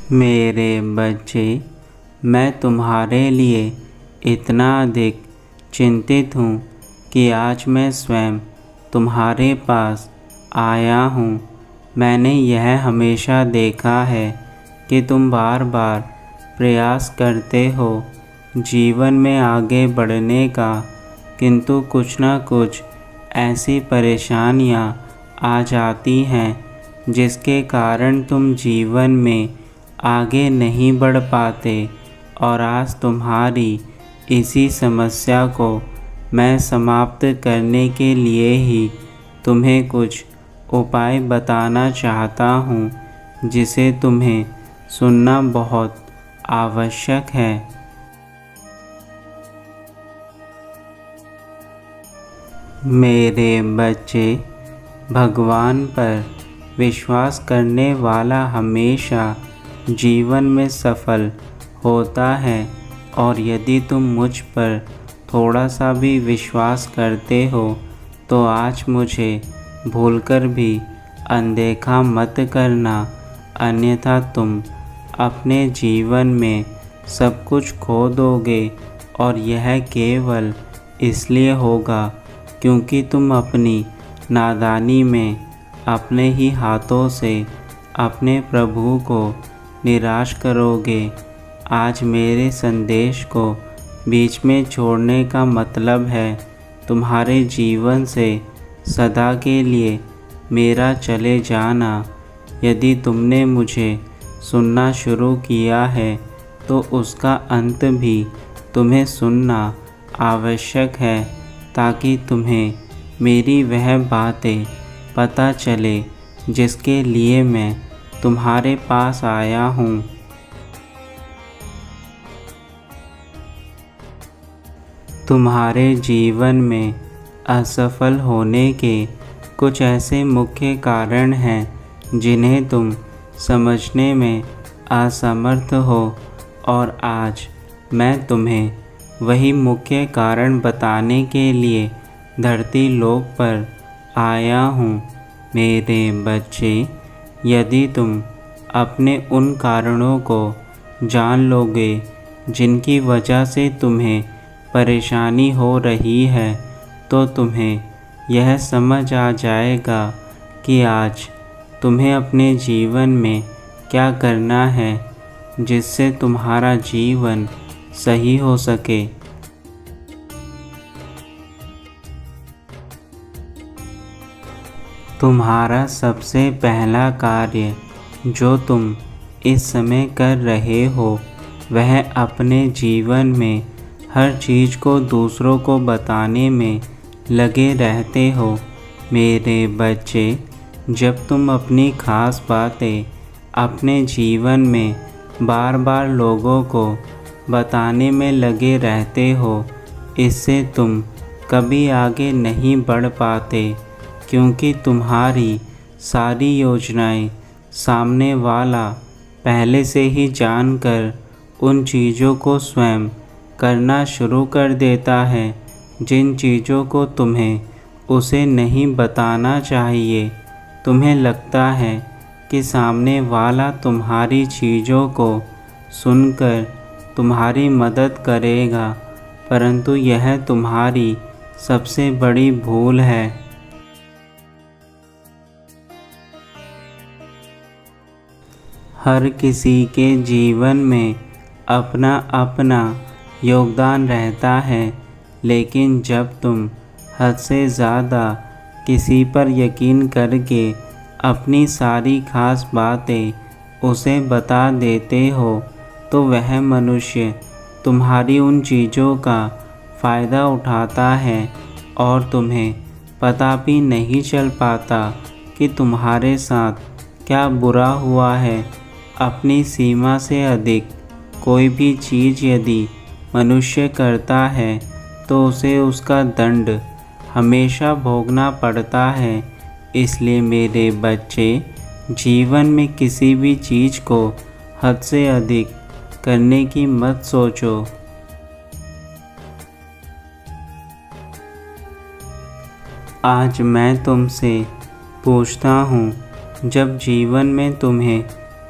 मेरे बच्चे, मैं तुम्हारे लिए इतना अधिक चिंतित हूँ कि आज मैं स्वयं तुम्हारे पास आया हूँ। मैंने यह हमेशा देखा है कि तुम बार बार प्रयास करते हो जीवन में आगे बढ़ने का, किंतु कुछ न कुछ ऐसी परेशानियाँ आ जाती हैं जिसके कारण तुम जीवन में आगे नहीं बढ़ पाते। और आज तुम्हारी इसी समस्या को मैं समाप्त करने के लिए ही तुम्हें कुछ उपाय बताना चाहता हूँ, जिसे तुम्हें सुनना बहुत आवश्यक है। मेरे बच्चे, भगवान पर विश्वास करने वाला हमेशा जीवन में सफल होता है। और यदि तुम मुझ पर थोड़ा सा भी विश्वास करते हो तो आज मुझे भूलकर भी अनदेखा मत करना, अन्यथा तुम अपने जीवन में सब कुछ खो दोगे। और यह केवल इसलिए होगा क्योंकि तुम अपनी नादानी में अपने ही हाथों से अपने प्रभु को निराश करोगे। आज मेरे संदेश को बीच में छोड़ने का मतलब है तुम्हारे जीवन से सदा के लिए मेरा चले जाना। यदि तुमने मुझे सुनना शुरू किया है तो उसका अंत भी तुम्हें सुनना आवश्यक है, ताकि तुम्हें मेरी वह बातें पता चले जिसके लिए मैं तुम्हारे पास आया हूँ। तुम्हारे जीवन में असफल होने के कुछ ऐसे मुख्य कारण हैं जिन्हें तुम समझने में असमर्थ हो, और आज मैं तुम्हें वही मुख्य कारण बताने के लिए धरती लोक पर आया हूँ। मेरे बच्चे, यदि तुम अपने उन कारणों को जान लोगे जिनकी वजह से तुम्हें परेशानी हो रही है, तो तुम्हें यह समझ आ जाएगा कि आज तुम्हें अपने जीवन में क्या करना है जिससे तुम्हारा जीवन सही हो सके। तुम्हारा सबसे पहला कार्य जो तुम इस समय कर रहे हो, वह अपने जीवन में हर चीज़ को दूसरों को बताने में लगे रहते हो। मेरे बच्चे, जब तुम अपनी खास बातें अपने जीवन में बार बार लोगों को बताने में लगे रहते हो, इससे तुम कभी आगे नहीं बढ़ पाते, क्योंकि तुम्हारी सारी योजनाएं सामने वाला पहले से ही जानकर उन चीज़ों को स्वयं करना शुरू कर देता है जिन चीज़ों को तुम्हें उसे नहीं बताना चाहिए। तुम्हें लगता है कि सामने वाला तुम्हारी चीज़ों को सुनकर तुम्हारी मदद करेगा, परंतु यह तुम्हारी सबसे बड़ी भूल है। हर किसी के जीवन में अपना अपना योगदान रहता है, लेकिन जब तुम हद से ज़्यादा किसी पर यकीन करके अपनी सारी खास बातें उसे बता देते हो, तो वह मनुष्य तुम्हारी उन चीज़ों का फ़ायदा उठाता है और तुम्हें पता भी नहीं चल पाता कि तुम्हारे साथ क्या बुरा हुआ है। अपनी सीमा से अधिक कोई भी चीज़ यदि मनुष्य करता है तो उसे उसका दंड हमेशा भोगना पड़ता है। इसलिए मेरे बच्चे, जीवन में किसी भी चीज़ को हद से अधिक करने की मत सोचो। आज मैं तुमसे पूछता हूँ, जब जीवन में तुम्हें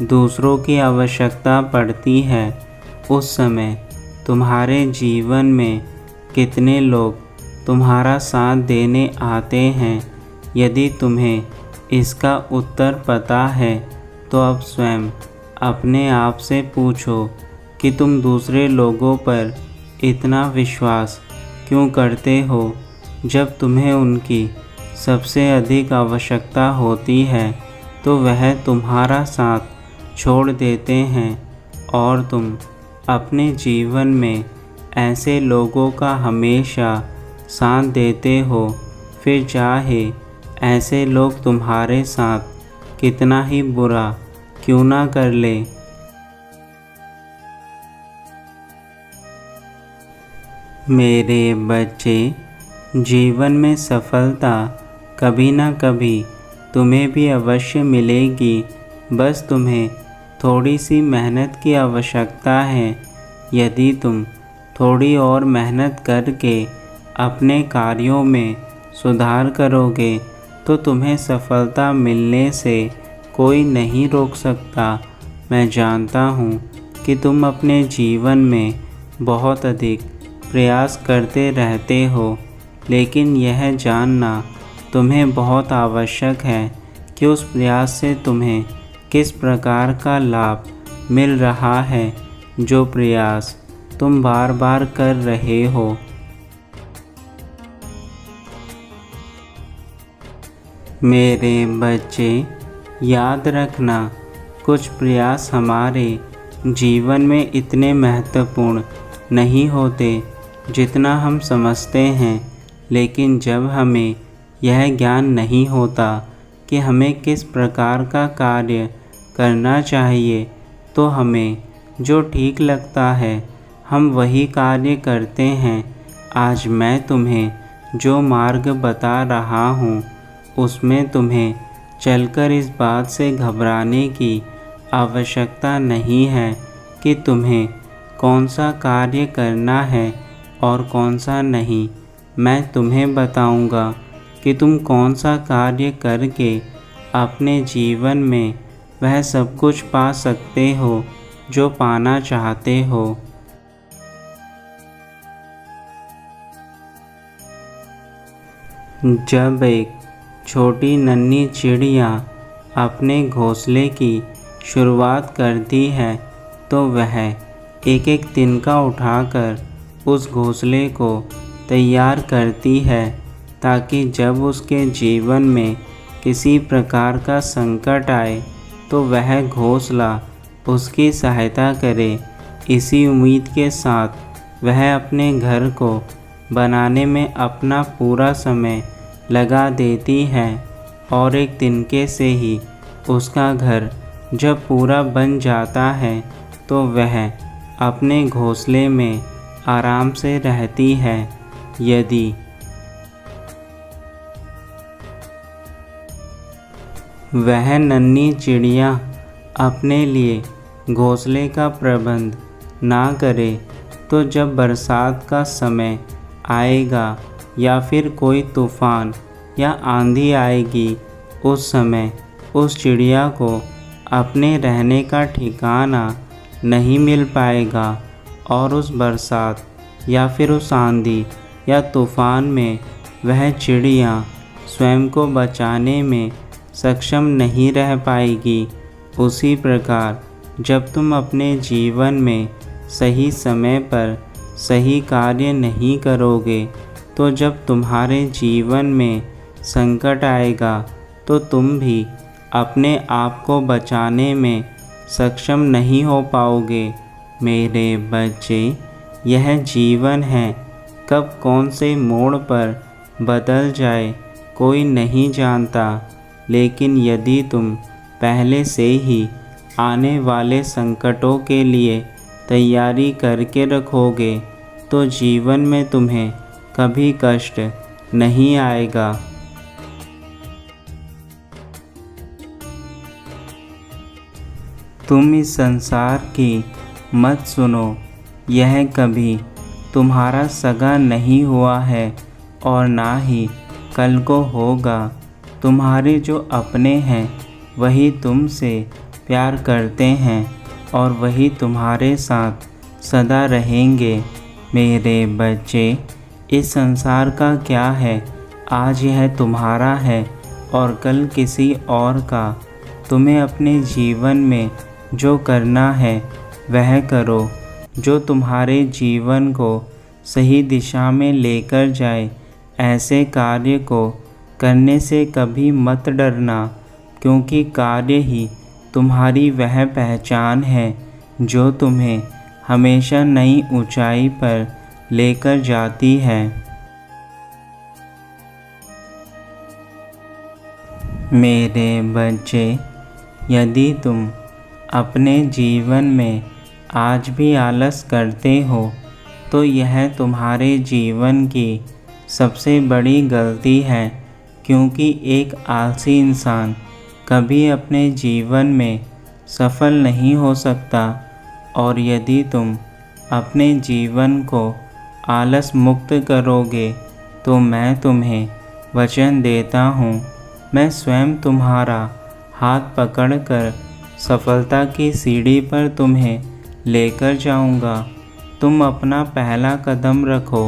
दूसरों की आवश्यकता पड़ती है, उस समय तुम्हारे जीवन में कितने लोग तुम्हारा साथ देने आते हैं? यदि तुम्हें इसका उत्तर पता है तो अब स्वयं अपने आप से पूछो कि तुम दूसरे लोगों पर इतना विश्वास क्यों करते हो जब तुम्हें उनकी सबसे अधिक आवश्यकता होती है तो वह तुम्हारा साथ छोड़ देते हैं और तुम अपने जीवन में ऐसे लोगों का हमेशा साथ देते हो, फिर चाहे ऐसे लोग तुम्हारे साथ कितना ही बुरा क्यों ना कर ले। मेरे बच्चे, जीवन में सफलता कभी ना कभी तुम्हें भी अवश्य मिलेगी, बस तुम्हें थोड़ी सी मेहनत की आवश्यकता है। यदि तुम थोड़ी और मेहनत करके अपने कार्यों में सुधार करोगे तो तुम्हें सफलता मिलने से कोई नहीं रोक सकता। मैं जानता हूँ कि तुम अपने जीवन में बहुत अधिक प्रयास करते रहते हो, लेकिन यह जानना तुम्हें बहुत आवश्यक है कि उस प्रयास से तुम्हें किस प्रकार का लाभ मिल रहा है। जो प्रयास तुम बार बार कर रहे हो, मेरे बच्चे, याद रखना, कुछ प्रयास हमारे जीवन में इतने महत्वपूर्ण नहीं होते जितना हम समझते हैं, लेकिन जब हमें यह ज्ञान नहीं होता कि हमें किस प्रकार का कार्य करना चाहिए तो हमें जो ठीक लगता है हम वही कार्य करते हैं। आज मैं तुम्हें जो मार्ग बता रहा हूँ उसमें तुम्हें चलकर इस बात से घबराने की आवश्यकता नहीं है कि तुम्हें कौन सा कार्य करना है और कौन सा नहीं। मैं तुम्हें बताऊंगा कि तुम कौन सा कार्य करके अपने जीवन में वह सब कुछ पा सकते हो जो पाना चाहते हो। जब एक छोटी नन्ही चिड़िया अपने घोंसले की शुरुआत करती है तो वह एक एक तिनका उठाकर उस घोंसले को तैयार करती है ताकि जब उसके जीवन में किसी प्रकार का संकट आए तो वह घोंसला उसकी सहायता करे। इसी उम्मीद के साथ वह अपने घर को बनाने में अपना पूरा समय लगा देती है और एक तिनके से ही उसका घर जब पूरा बन जाता है तो वह अपने घोंसले में आराम से रहती है। यदि वह नन्ही चिड़िया अपने लिए घोंसले का प्रबंध ना करे तो जब बरसात का समय आएगा या फिर कोई तूफान या आंधी आएगी, उस समय उस चिड़िया को अपने रहने का ठिकाना नहीं मिल पाएगा और उस बरसात या फिर उस आंधी या तूफान में वह चिड़िया स्वयं को बचाने में सक्षम नहीं रह पाएगी। उसी प्रकार जब तुम अपने जीवन में सही समय पर सही कार्य नहीं करोगे तो जब तुम्हारे जीवन में संकट आएगा तो तुम भी अपने आप को बचाने में सक्षम नहीं हो पाओगे। मेरे बच्चे, यह जीवन है, कब कौन से मोड़ पर बदल जाए कोई नहीं जानता, लेकिन यदि तुम पहले से ही आने वाले संकटों के लिए तैयारी करके रखोगे तो जीवन में तुम्हें कभी कष्ट नहीं आएगा। तुम इस संसार की मत सुनो, यह कभी तुम्हारा सगा नहीं हुआ है और ना ही कल को होगा। तुम्हारे जो अपने हैं वही तुमसे प्यार करते हैं और वही तुम्हारे साथ सदा रहेंगे। मेरे बच्चे, इस संसार का क्या है, आज यह तुम्हारा है और कल किसी और का। तुम्हें अपने जीवन में जो करना है वह करो, जो तुम्हारे जीवन को सही दिशा में लेकर जाए। ऐसे कार्य को करने से कभी मत डरना, क्योंकि कार्य ही तुम्हारी वह पहचान है जो तुम्हें हमेशा नई ऊंचाई पर लेकर जाती है। मेरे बच्चे, यदि तुम अपने जीवन में आज भी आलस करते हो तो यह तुम्हारे जीवन की सबसे बड़ी गलती है, क्योंकि एक आलसी इंसान कभी अपने जीवन में सफल नहीं हो सकता। और यदि तुम अपने जीवन को आलस मुक्त करोगे तो मैं तुम्हें वचन देता हूँ, मैं स्वयं तुम्हारा हाथ पकड़कर सफलता की सीढ़ी पर तुम्हें लेकर जाऊँगा। तुम अपना पहला कदम रखो,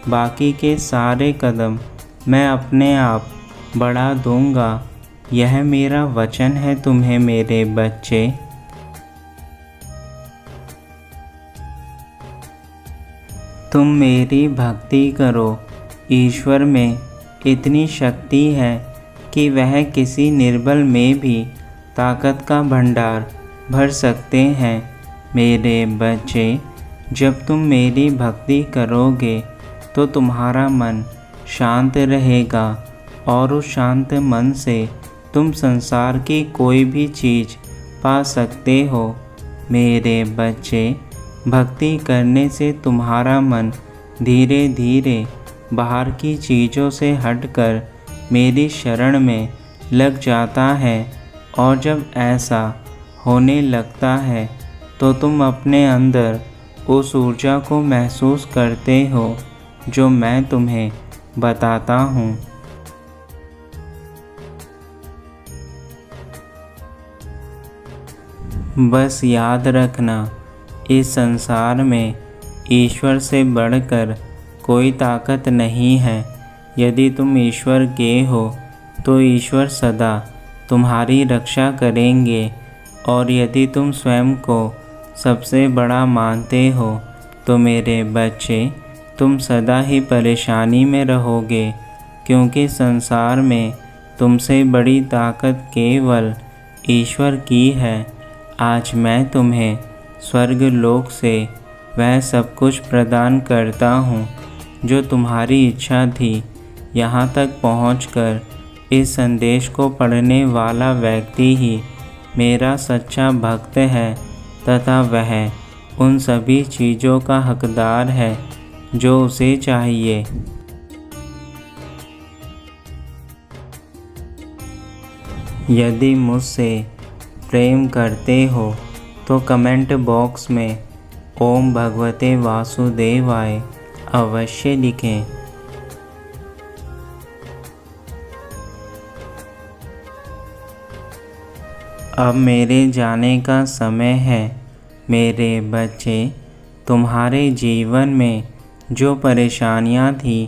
बाकी के सारे कदम मैं अपने आप बढ़ा दूँगा। यह मेरा वचन है तुम्हें मेरे बच्चे। तुम मेरी भक्ति करो। ईश्वर में इतनी शक्ति है कि वह किसी निर्बल में भी ताकत का भंडार भर सकते हैं। मेरे बच्चे, जब तुम मेरी भक्ति करोगे तो तुम्हारा मन शांत रहेगा और उस शांत मन से तुम संसार की कोई भी चीज़ पा सकते हो। मेरे बच्चे, भक्ति करने से तुम्हारा मन धीरे धीरे बाहर की चीज़ों से हटकर मेरी शरण में लग जाता है, और जब ऐसा होने लगता है तो तुम अपने अंदर उस ऊर्जा को महसूस करते हो जो मैं तुम्हें बताता हूँ। बस याद रखना, इस संसार में ईश्वर से बढ़कर कोई ताकत नहीं है। यदि तुम ईश्वर के हो तो ईश्वर सदा तुम्हारी रक्षा करेंगे, और यदि तुम स्वयं को सबसे बड़ा मानते हो तो मेरे बच्चे, तुम सदा ही परेशानी में रहोगे, क्योंकि संसार में तुमसे बड़ी ताकत केवल ईश्वर की है। आज मैं तुम्हें स्वर्ग लोक से वह सब कुछ प्रदान करता हूँ जो तुम्हारी इच्छा थी। यहाँ तक पहुँचकर इस संदेश को पढ़ने वाला व्यक्ति ही मेरा सच्चा भक्त है, तथा वह उन सभी चीज़ों का हकदार है जो उसे चाहिए। यदि मुझसे प्रेम करते हो तो कमेंट बॉक्स में ओम भगवते वासुदेवाय अवश्य लिखें। अब मेरे जाने का समय है। मेरे बच्चे, तुम्हारे जीवन में जो परेशानियां थी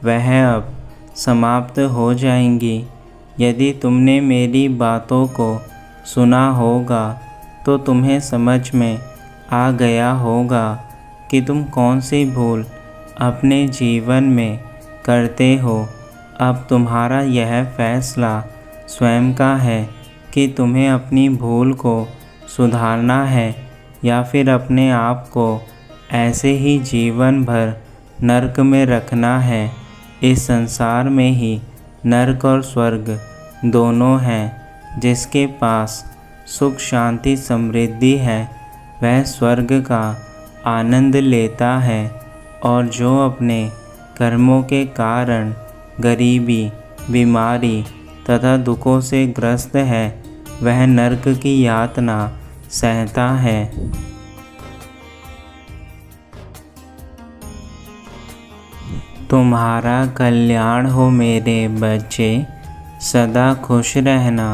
वह अब समाप्त हो जाएंगी। यदि तुमने मेरी बातों को सुना होगा तो तुम्हें समझ में आ गया होगा कि तुम कौन सी भूल अपने जीवन में करते हो। अब तुम्हारा यह फैसला स्वयं का है कि तुम्हें अपनी भूल को सुधारना है या फिर अपने आप को ऐसे ही जीवन भर नरक में रखना है। इस संसार में ही नरक और स्वर्ग दोनों हैं। जिसके पास सुख शांति समृद्धि है वह स्वर्ग का आनंद लेता है, और जो अपने कर्मों के कारण गरीबी, बीमारी तथा दुखों से ग्रस्त है वह नरक की यातना सहता है। तुम्हारा कल्याण हो मेरे बच्चे। सदा खुश रहना।